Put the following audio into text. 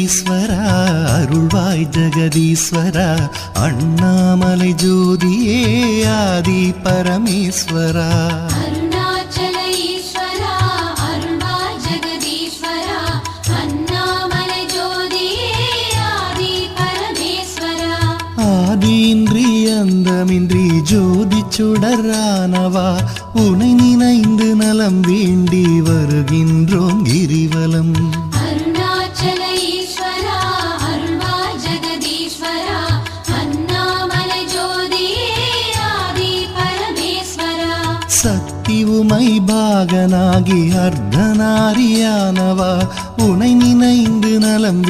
ஜெகதீஸ்வரா அருள்வாய் ஜெகதீஸ்வரா அண்ணாமலை ஜோதியே ஆதி பரமேஸ்வரா ஆதியின்றி அந்தமின்றி ஜோதி சுடரானவா உனை நினைந்து நலம் வேண்டி வருகின்றோம் கிரிவலம். சக்தி உமை பாகனாகி அர்த்தநாரியானவா உனை நினைந்து நலம்